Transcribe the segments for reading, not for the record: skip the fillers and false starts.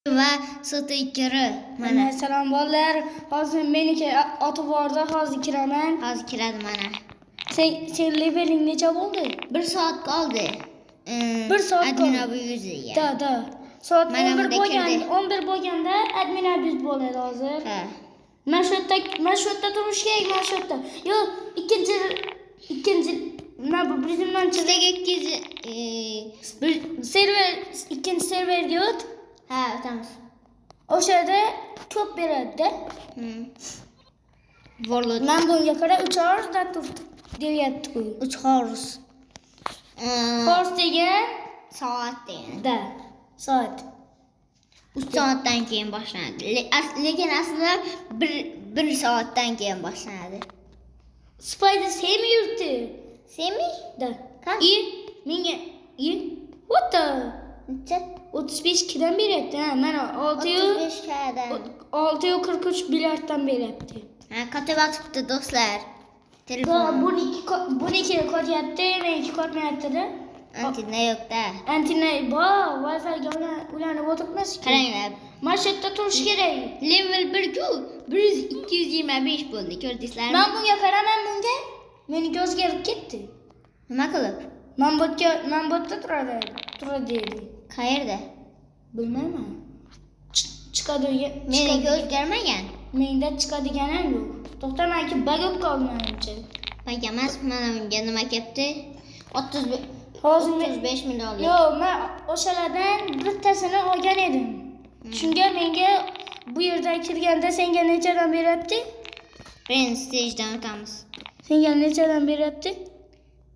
va so'tikiri. Mana Salom bolalar. Hozir meniki oti borda, hozir kiraman. hozir kiradi mana. Sen leveling necha bo'ldi? 1 soat qoldi. 1 soat admin qoldi. abi yuziga. Da. Soat Mana 11 bunda bo'lgan, kirdi. 11 bo'lganda admin abi bo'ladi hozir. Ha. Men shu yerda turish kerak, men shu yerda. Yo'q, ikkinchi nima bu bizimdan Sizga ikkinchi serverga o't. Ha, o'tamiz. O'sha yerda ko'p beradi-da. Warlord Men bunga qara 3 horsda deyapti-ku. 3 hors. Hors degan Soat degan. da, soat. 3 soatdan keyin boshlanadi. Lekin aslida 1 soatdan keyin boshlanadi. Spider semi yurti. Semi? Da. Ha? Menga what the? Necha? 35 kidan beryapti. Ha, mana 35 kadan. 643 milliarddan beryapti. Ha, kotyapti do'stlar. Da, Telefon. buniki kotyapti, meniki kotmayapti-da. Antina yo'q-da. Antina bor, Wi-Fi ga ulanib o'tiribmiz. Qaranglar. Mana shu yerda turish kerak. Level 1 ku 225 bo'ldi, ko'rdingizlarmi? Men bunga qaraman bunga. Meniki o'zgarib ketdi. Nima qilib? Men botda turadi edi. Qayerda? Bilmayman. Chiqadi. Meniki o'zgarmagan. Menda chiqadigan ham yo'q. To'xta, meniki bug bo'lib qoldi menimcha. Bak emas, mana bunga nima kelibdi? 35 million. Yo'q, men o'shalardan bittasini olgan edim. Shunga menga bu yerda kirganda senga nechadan beryapti? Birinchi stagedan o'tamiz. Senga nechadan beryapti?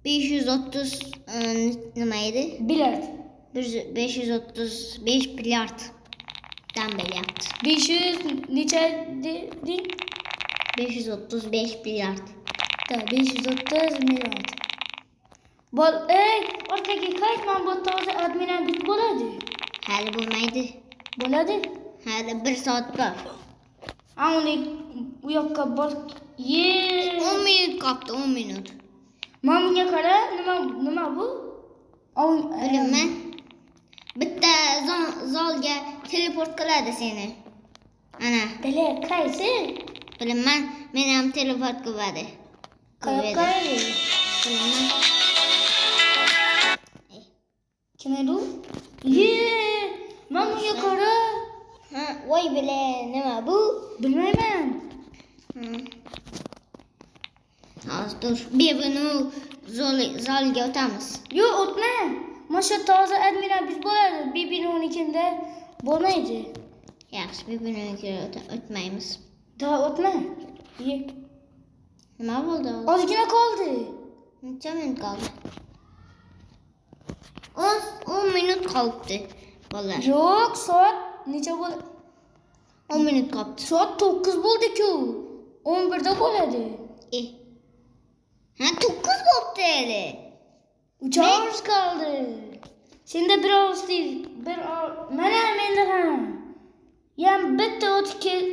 530 nima edi? Milliard. 535 milliard dan beryapti. 500 necha deding? 535 milliard. Da, 530 milliard. Orqaga qayt, men botda hozir admin bit bo'ladi. Hali bo'lmaydi. Bo'ladi? Hali 1 soat bor. Uni u yoqqa bor. 10 minut qoldi, 10 minut. Men bunga qara, nima bu? Bilmayman. Bitta zalga teleport qiladi seni. Ana. Bele, qaysi? Bilmayman, meni ham teleport qiladi. Qayoqqa? Bilmayman. Kim edi u? Men bunga qara. Ha, voy bile, nima bu? Bilmayman. Hozir dur. Bebini zalga o'tamiz. Yo'q, o'tma. Men shu toza admin biz bo'ladi. Bebini 12da bo'lmaydi. Yaxshi, bebini o'tmaymiz. Da, o'tma. Nima bo'ldi? Ozgina qoldi. Necha minut qoldi? 10 minut qoldi, bolalar. Yo'q, soat necha bo'ldi? 10 minut qoldi. Soat 9 bo'ldi-ku. 11da bo'ladi. Ha, 9 bo'ldi hali. 3 hours qoldi. Senda bir hours değil. Mana menda ham. Yam bitta o'tib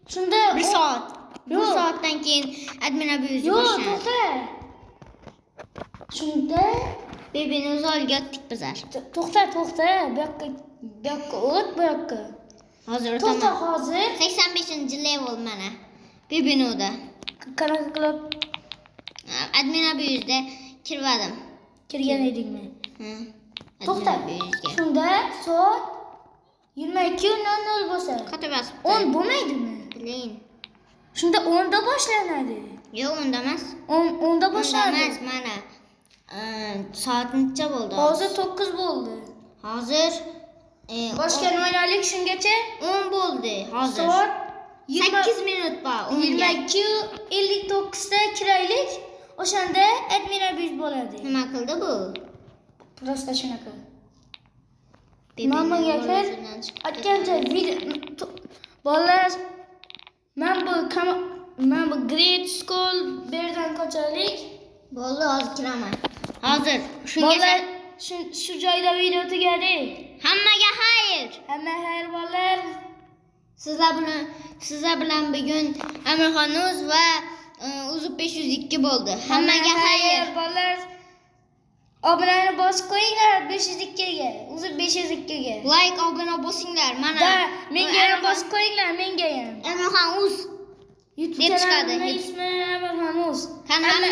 shunda 1 soat. 1 Yo'q. soatdan keyin admin abi yuzi Yo'q, boshlanadi. to'xta. Shunda Bebini zalga o'tdik bizlar. to'xta. Bu yoqqa o't, bu yoqqa. Hozir To'xta, o'taman. hozir 85-level mana. Bebinoda. qanaqa qilib Admin abi yuzda kirvadim. kirgan edingmi? Ha. To'xta. Shunda soat 22:00 bo'lsa, Kotobas. 10 bo'lmaydimi? Bilayin. Shunda 10da boshlanadi. Yo'q, unda emas. 10da boshlanadi. Emas, mana. Soat necha bo'ldi? Hozir 9 bo'ldi. Hozir Boshqa oynalik shungacha 10 bo'ldi. Hozir soat 8 minut bor. 22:59 da kiraylik. O'shanda admin abiz bo'ladi. Nima qildi bu? Prosta shunaqa. Menga kir. Aytgancha video bolalar men bu Great School berdan qochalik. Bo'ldi, hozir kiraman. Hozir Bolalar shu joyda video tugadi. Hammaga xayr. Hamma xayr bolalar. Sizlar bilan bugun Amirxonuz va Uzub 502 bo'ldi. Hammaga xayr. Bolalar. Abonani bosib qo'yinglar 502 ga. O'zi 502 ga. Like obuna bosinglar. Mana. Da, menga ham bosib qo'yinglar, menga ham. Emirxon Uz. YouTube Deb chiqadi. kanalining ismi Amirxon Uz. Qani hamma